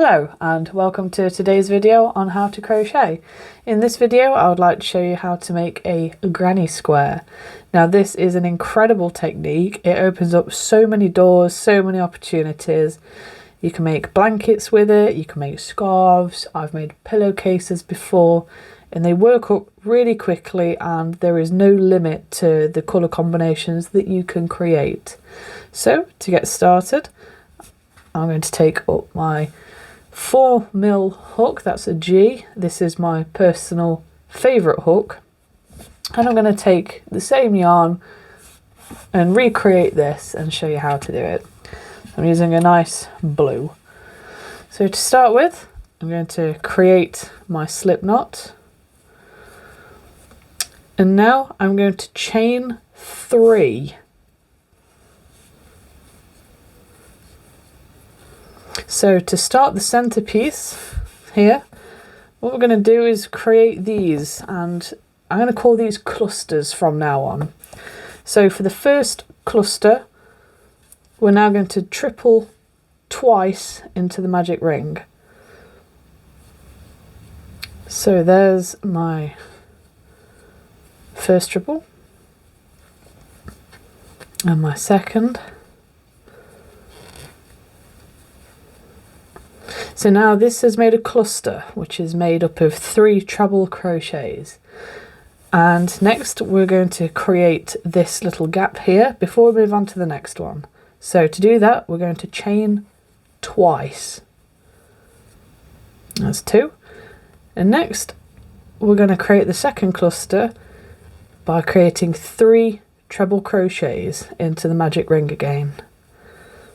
Hello and welcome to today's video on how to crochet. In this video I would like to show you how to make a granny square. Now this is an incredible technique. It opens up so many doors, so many opportunities. You can make blankets with it, you can make scarves, I've made pillowcases before, and they work up really quickly and there is no limit to the colour combinations that you can create. So to get started, I'm going to take up my 4mm hook, that's a G. This is my personal favourite hook. And I'm going to take the same yarn and recreate this and show you how to do it. I'm using a nice blue. So to start with, I'm going to create my slip knot. And now I'm going to chain 3. So to start the centerpiece here, what we're going to do is create these, and I'm going to call these clusters from now on. So for the first cluster, we're now going to triple twice into the magic ring. So there's my first triple and my second. So now this has made a cluster which is made up of 3 treble crochets, and next we're going to create this little gap here before we move on to the next one. So to do that we're going to chain twice. That's 2. And next we're going to create the second cluster by creating 3 treble crochets into the magic ring again.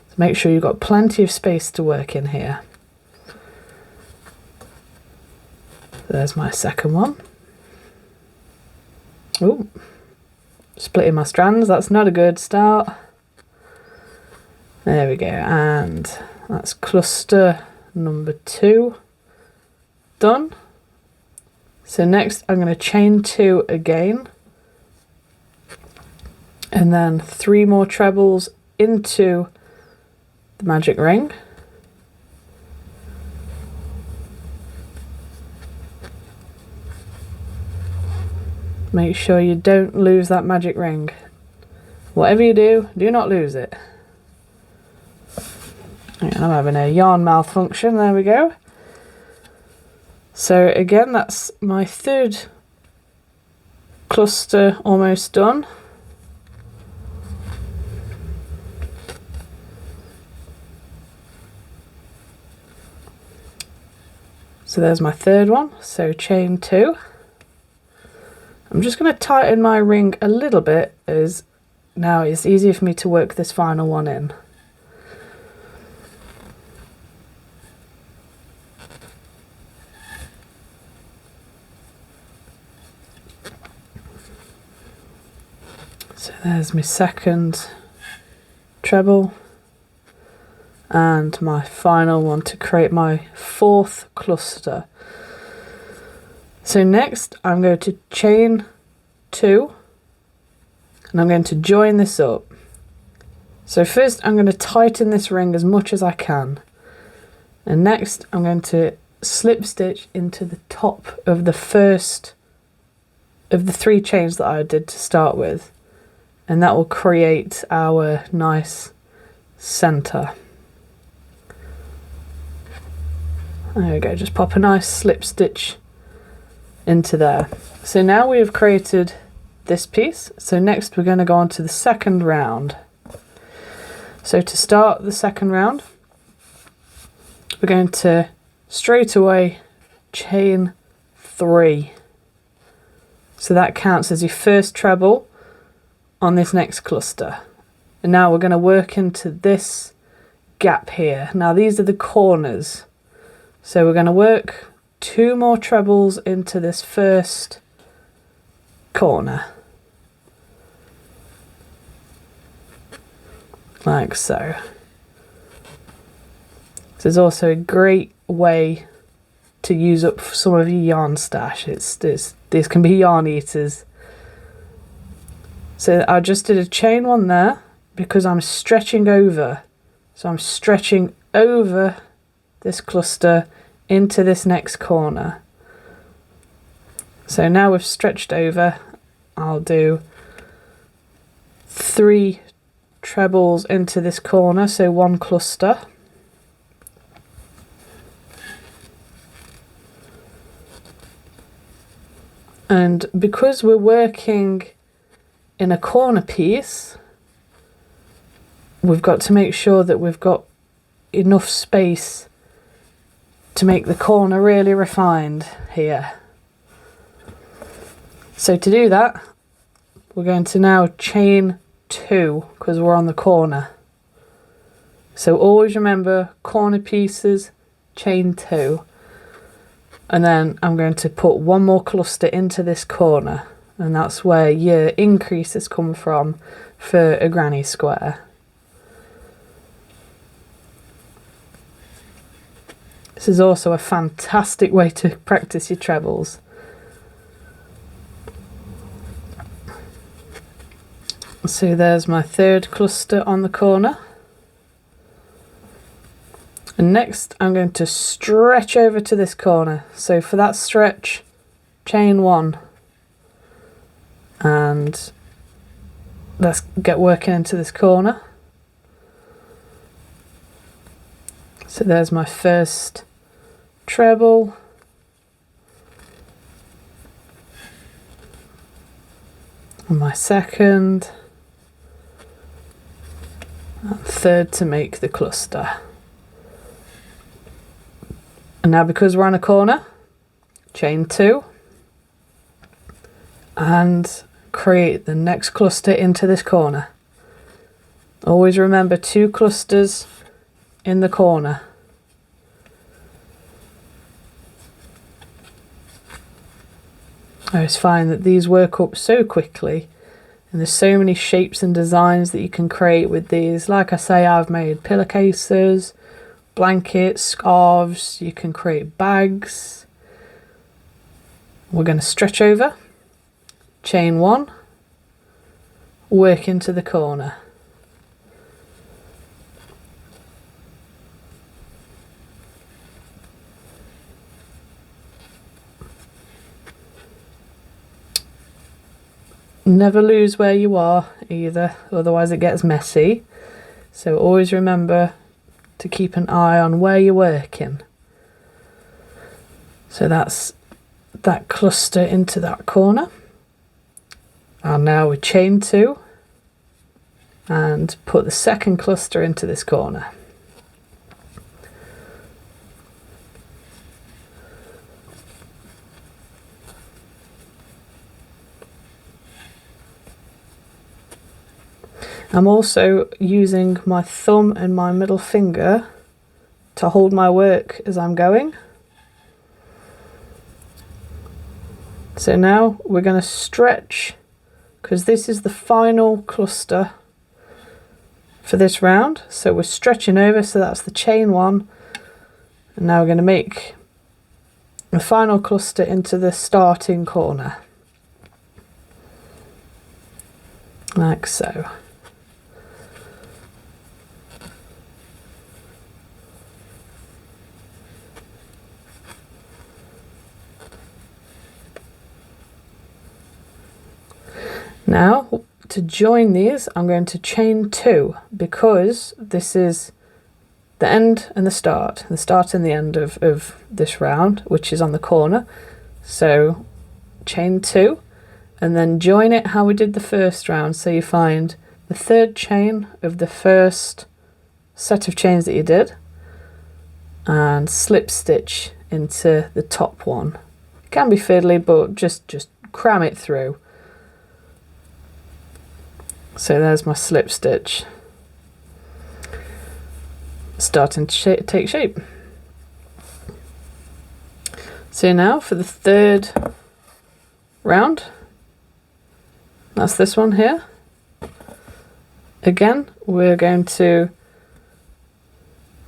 So make sure you've got plenty of space to work in here. There's my second one. Oh, splitting my strands, that's not a good start. There we go, and that's cluster number 2 done. So next I'm going to chain 2 again, and then 3 more trebles into the magic ring. Make sure you don't lose that magic ring. Whatever you do, do not lose it. I'm having a yarn malfunction, there we go. So again, that's my 3rd cluster almost done. So there's my 3rd one, so chain 2. I'm just going to tighten my ring a little bit, as now it's easier for me to work this final one in. So there's my second treble and my final one to create my 4th cluster. So next I'm going to chain 2 and I'm going to join this up. So first I'm going to tighten this ring as much as I can, and next I'm going to slip stitch into the top of the first of the 3 chains that I did to start with, and that will create our nice center. There we go, just pop a nice slip stitch into there. So now we have created this piece. So next we're going to go on to the second round. So to start the second round, we're going to straight away chain 3. So that counts as your first treble on this next cluster. And now we're going to work into this gap here. Now these are the corners. So we're going to work 2 more trebles into this first corner, like so. This is also a great way to use up some of your yarn stash. These can be yarn eaters. So I just did a chain 1 there because I'm stretching over. So I'm stretching over this cluster into this next corner. So now we've stretched over, I'll do 3 trebles into this corner, so 1 cluster. And because we're working in a corner piece, we've got to make sure that we've got enough space to make the corner really refined here. So to do that, we're going to now chain 2 because we're on the corner. So always remember, corner pieces, chain 2. And then I'm going to put 1 more cluster into this corner, and that's where your increases come from for a granny square. This is also a fantastic way to practice your trebles. So there's my 3rd cluster on the corner. And next I'm going to stretch over to this corner. So for that stretch, chain 1. And let's get working into this corner. So there's my first treble. And my second. And 3rd to make the cluster. And now because we're on a corner, chain 2 and create the next cluster into this corner. Always remember 2 clusters in the corner. I always find that these work up so quickly, and there's so many shapes and designs that you can create with these. Like I say, I've made pillowcases, blankets, scarves, you can create bags. We're going to stretch over, chain 1, work into the corner. Never lose where you are either, otherwise it gets messy. So always remember to keep an eye on where you're working. So that's that cluster into that corner. And now we chain 2 and put the second cluster into this corner. I'm also using my thumb and my middle finger to hold my work as I'm going. So now we're going to stretch, because this is the final cluster for this round. So we're stretching over, so that's the chain 1. And now we're going to make the final cluster into the starting corner. Like so. Now, to join these, I'm going to chain 2, because this is the end and the start and the end of this round, which is on the corner. So chain 2, and then join it how we did the first round. So you find the 3rd chain of the first set of chains that you did, and slip stitch into the top one. It can be fiddly, but just cram it through. So there's my slip stitch starting to take shape. So now for the 3rd round, that's this one here. Again, we're going to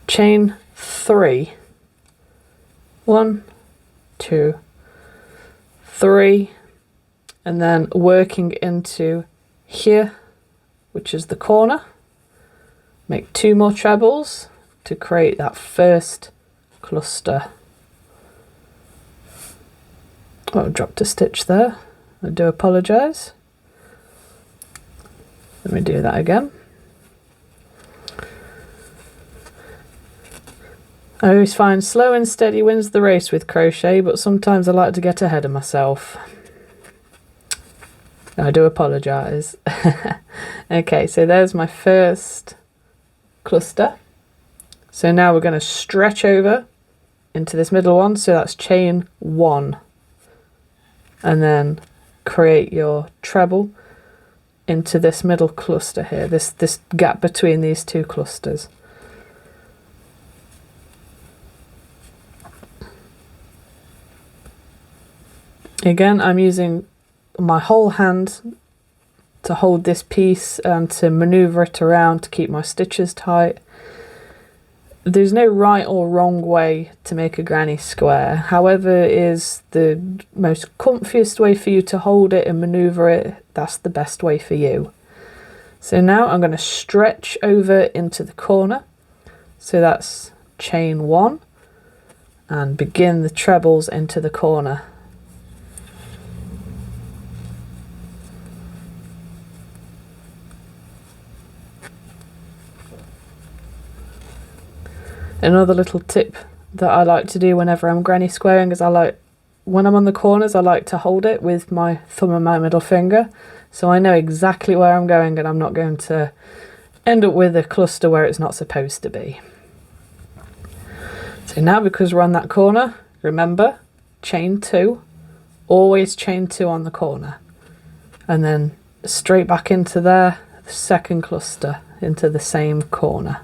chain 3. 1, 2, 3, and then working into here, which is the corner. Make 2 more trebles to create that first cluster. Oh, I dropped a stitch there. I do apologise. Let me do that again. I always find slow and steady wins the race with crochet, but sometimes I like to get ahead of myself. I do apologise. Okay, so there's my first cluster. So now we're going to stretch over into this middle one, so that's chain 1, and then create your treble into this middle cluster here, this gap between these two clusters. Again, I'm using my whole hand to hold this piece and to maneuver it around to keep my stitches tight. There's no right or wrong way to make a granny square. However is the most comfiest way for you to hold it and maneuver it, that's the best way for you. So now I'm going to stretch over into the corner. So that's chain 1 and begin the trebles into the corner. Another little tip that I like to do whenever I'm granny squaring is when I'm on the corners, I like to hold it with my thumb and my middle finger, so I know exactly where I'm going and I'm not going to end up with a cluster where it's not supposed to be. So now, because we're on that corner, remember, chain 2, always chain 2 on the corner, and then straight back into there, the second cluster into the same corner.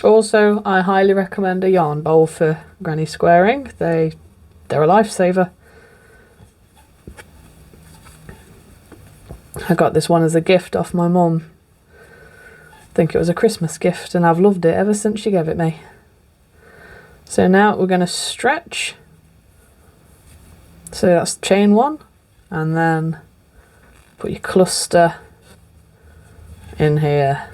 Also, I highly recommend a yarn bowl for granny squaring. They're a lifesaver. I got this one as a gift off my mum. I think it was a Christmas gift, and I've loved it ever since she gave it me. So now we're going to stretch. So that's chain 1, and then put your cluster in here.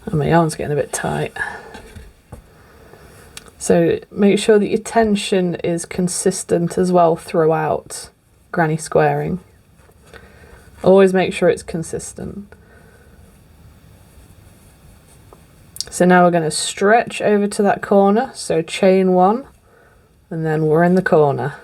And my yarn's getting a bit tight. So make sure that your tension is consistent as well throughout granny squaring. Always make sure it's consistent. So now we're going to stretch over to that corner, so chain 1, and then we're in the corner.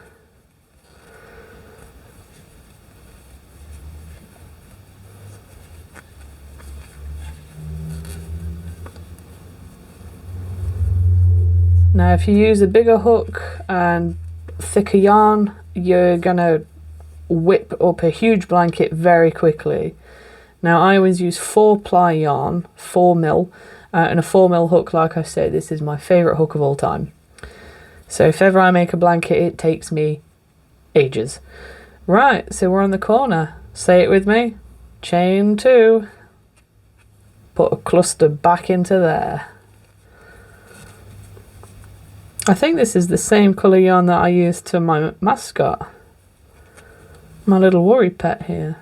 Now if you use a bigger hook and thicker yarn, you're going to whip up a huge blanket very quickly. Now I always use 4-ply yarn, 4mm, and a 4mm hook. Like I say, this is my favourite hook of all time. So if ever I make a blanket, it takes me ages. Right, so we're on the corner. Say it with me. Chain 2. Put a cluster back into there. I think this is the same colour yarn that I used to my mascot. My little worry pet here.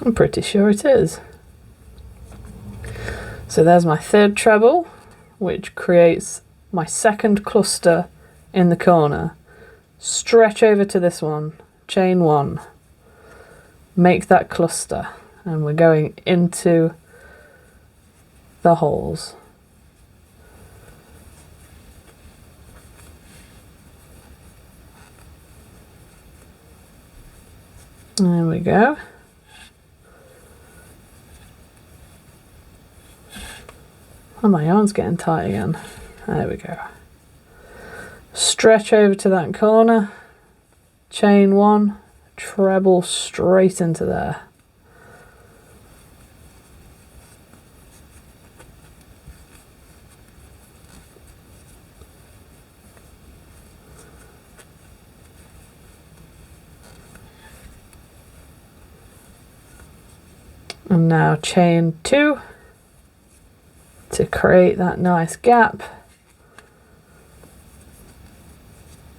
I'm pretty sure it is. So there's my third treble, which creates my second cluster in the corner. Stretch over to this one, chain 1. Make that cluster, and we're going into the holes. There we go. Oh, my yarn's getting tight again. There we go. Stretch over to that corner, chain 1, treble straight into there. And now chain 2 to create that nice gap,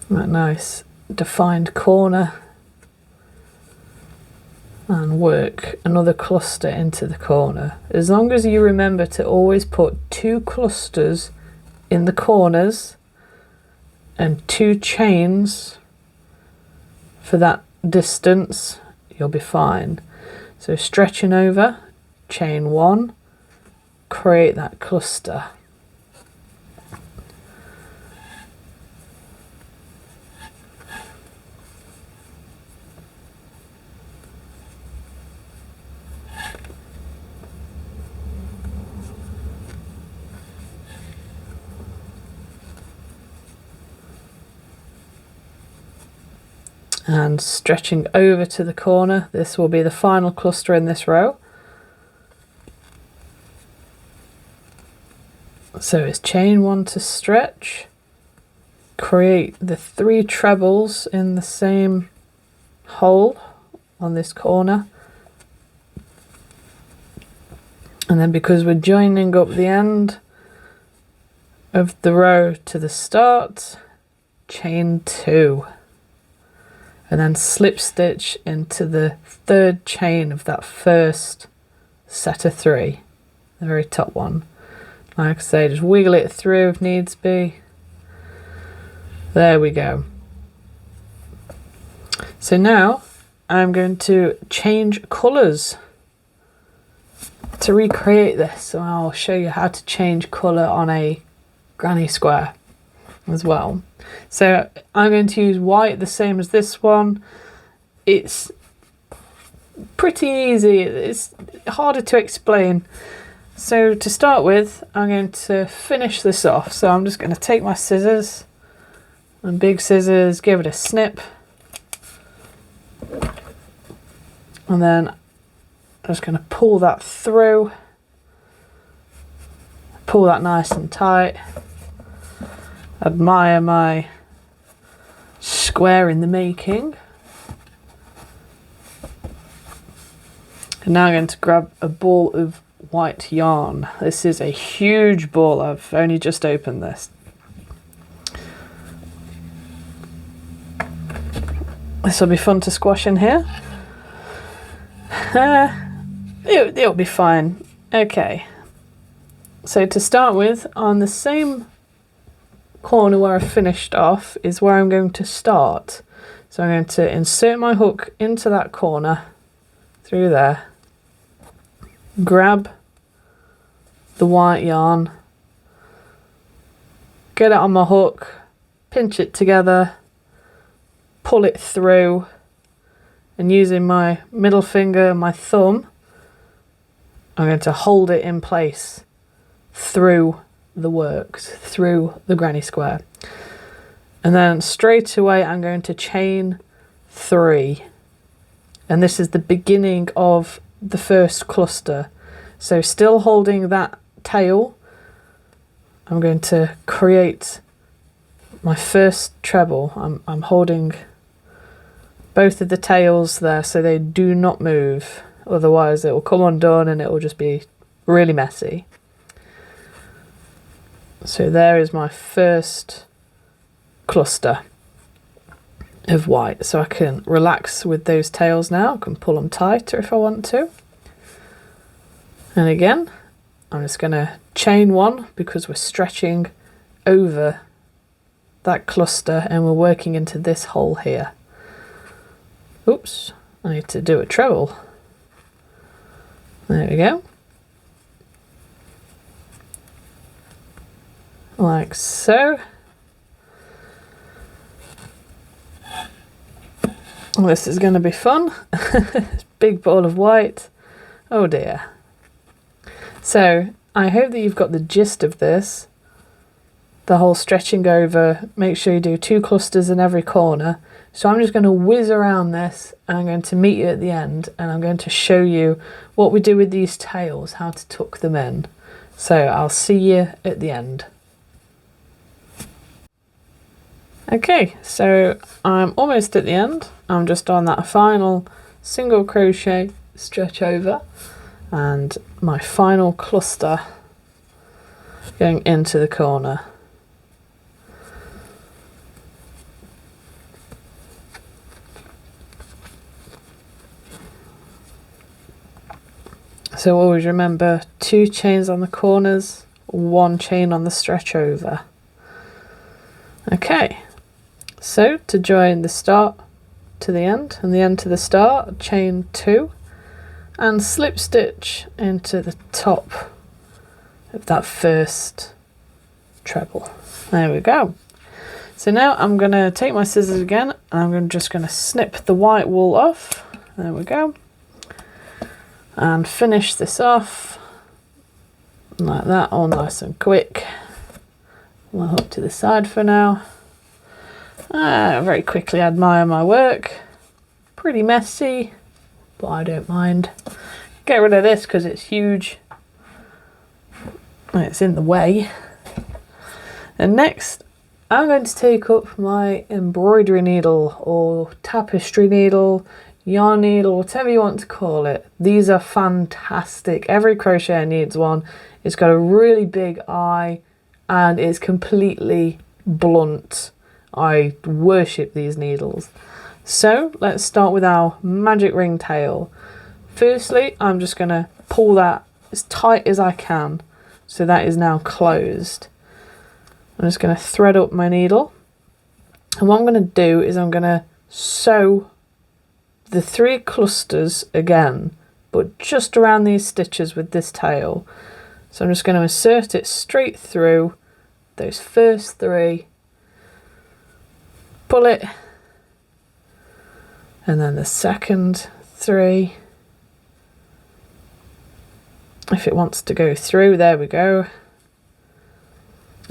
that nice defined corner and work another cluster into the corner. As long as you remember to always put 2 clusters in the corners and 2 chains for that distance, you'll be fine. So stretching over, chain 1, create that cluster. And stretching over to the corner, this will be the final cluster in this row. So it's chain 1 to stretch, create the 3 trebles in the same hole on this corner, and then because we're joining up the end of the row to the start, chain 2. And then slip stitch into the 3rd chain of that first set of 3, the very top one. Like I say, just wiggle it through if needs be. There we go. So now I'm going to change colours to recreate this. So I'll show you how to change colour on a granny square as well. So I'm going to use white, the same as this one. It's pretty easy, it's harder to explain. So to start with, I'm going to finish this off. So I'm just going to take my scissors and big scissors, give it a snip, and then I'm just going to pull that through, pull that nice and tight. Admire my square in the making. And now I'm going to grab a ball of white yarn. This is a huge ball. I've only just opened this. This will be fun to squash in here. It'll be fine. Okay. So to start with, on the same corner where I finished off is where I'm going to start. So I'm going to insert my hook into that corner through there, grab the white yarn, get it on my hook, pinch it together, pull it through, and using my middle finger and my thumb, I'm going to hold it in place through the works, through the granny square. And then straight away I'm going to chain 3, and this is the beginning of the first cluster. So still holding that tail, I'm going to create my first treble. I'm holding both of the tails there so they do not move, otherwise it will come undone and it will just be really messy. So there is my first cluster of white. So I can relax with those tails now. I can pull them tighter if I want to. And again, I'm just going to chain 1 because we're stretching over that cluster and we're working into this hole here. Oops, I need to do a treble. There we go. Like so. This is going to be fun. Big ball of white. Oh dear. So I hope that you've got the gist of this. The whole stretching over, make sure you do 2 clusters in every corner. So I'm just going to whiz around this and I'm going to meet you at the end and I'm going to show you what we do with these tails, how to tuck them in. So I'll see you at the end. Okay, so I'm almost at the end. I'm just on that final single crochet stretch over and my final cluster going into the corner. So always remember 2 chains on the corners, 1 chain on the stretch over. Okay, so to join the start to the end and the end to the start, chain 2 and slip stitch into the top of that first treble. There we go. So now I'm going to take my scissors again and I'm just going to snip the white wool off. There we go. And finish this off like that, all nice and quick. We'll hook to the side for now. Very quickly admire my work. Pretty messy, but I don't mind. Get rid of this because it's huge. It's in the way. And next, I'm going to take up my embroidery needle or tapestry needle, yarn needle, whatever you want to call it. These are fantastic. Every crocheter needs one. It's got a really big eye and it's completely blunt. I worship these needles. So let's start with our magic ringtail. Firstly, I'm just going to pull that as tight as I can. So that is now closed. I'm just going to thread up my needle. And what I'm going to do is I'm going to sew the 3 clusters again, but just around these stitches with this tail. So I'm just going to insert it straight through those first 3, pull it, and then the second 3. If it wants to go through, there we go.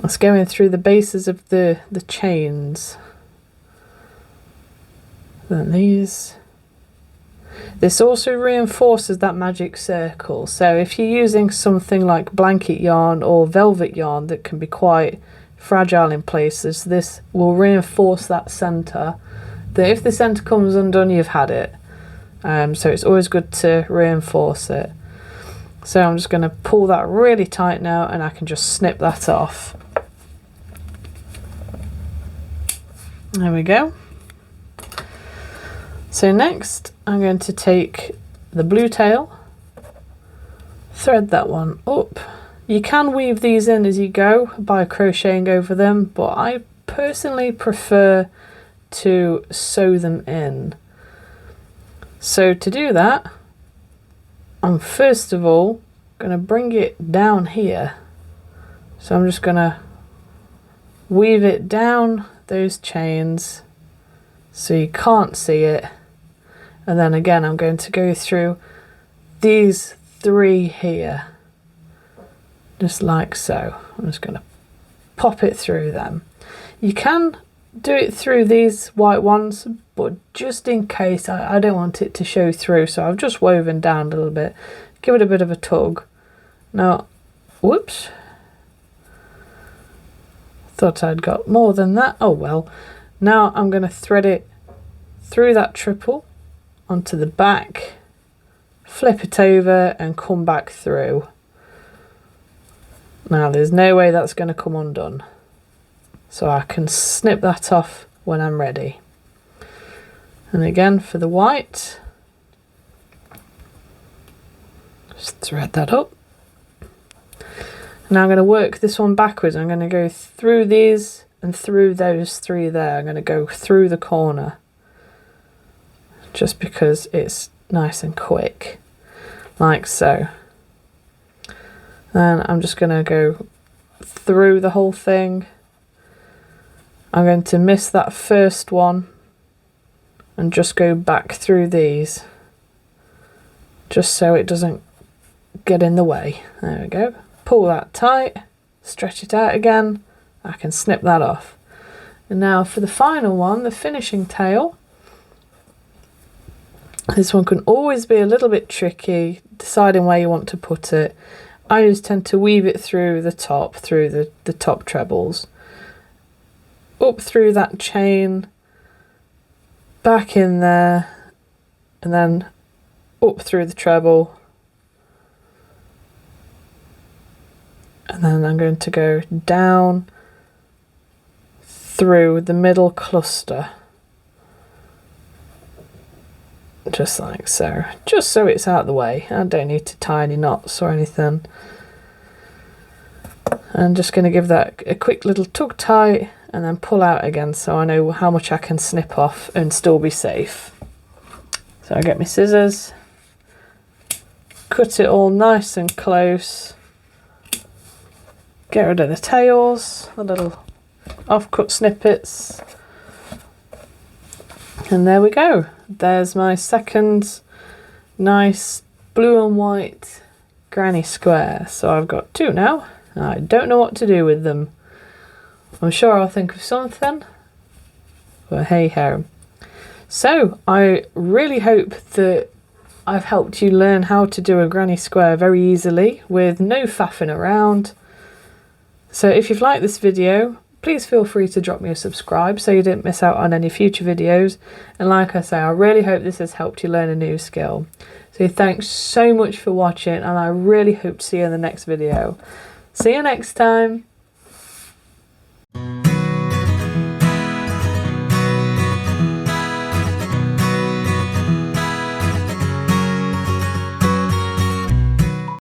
It's going through the bases of the chains. Then these. This also reinforces that magic circle. So if you're using something like blanket yarn or velvet yarn that can be quite fragile in places, this will reinforce that centre. That if the centre comes undone, you've had it. So it's always good to reinforce it. So I'm just going to pull that really tight now and I can just snip that off. There we go. So next I'm going to take the blue tail, thread that one up. You can weave these in as you go by crocheting over them, but I personally prefer to sew them in. So to do that, I'm first of all going to bring it down here. So I'm just going to weave it down those chains so you can't see it. And then again, I'm going to go through these 3 here, just like so. I'm just going to pop it through them. You can do it through these white ones, but just in case, I don't want it to show through, so I've just woven down a little bit. Give it a bit of a tug. Now, whoops. Thought I'd got more than that. Oh well. Now I'm going to thread it through that triple onto the back, flip it over and come back through. Now there's no way that's going to come undone, so I can snip that off when I'm ready. And again for the white, just thread that up. Now I'm going to work this one backwards. I'm going to go through these and through those 3 there. I'm going to go through the corner just because it's nice and quick, like so. And I'm just going to go through the whole thing. I'm going to miss that first one and just go back through these, just so it doesn't get in the way. There we go. Pull that tight, stretch it out again, I can snip that off. And now for the final one, the finishing tail. This one can always be a little bit tricky, deciding where you want to put it. I just tend to weave it through the top, through the top trebles, up through that chain, back in there, and then up through the treble. And then I'm going to go down through the middle cluster. just like so, just so it's out of the way. I don't need to tie any knots or anything. I'm just going to give that a quick little tug tight and then pull out again so I know how much I can snip off and still be safe. So I get my scissors, cut it all nice and close, get rid of the tails, the little off-cut snippets, and there we go. There's my second nice blue and white granny square. So I've got two now. I don't know what to do with them. I'm sure I'll think of something, but hey ho. So I really hope that I've helped you learn how to do a granny square very easily with no faffing around. So if you've liked this video, please feel free to drop me a subscribe so you didn't miss out on any future videos. And like I say, I really hope this has helped you learn a new skill. So thanks so much for watching, and I really hope to see you in the next video. See you next time.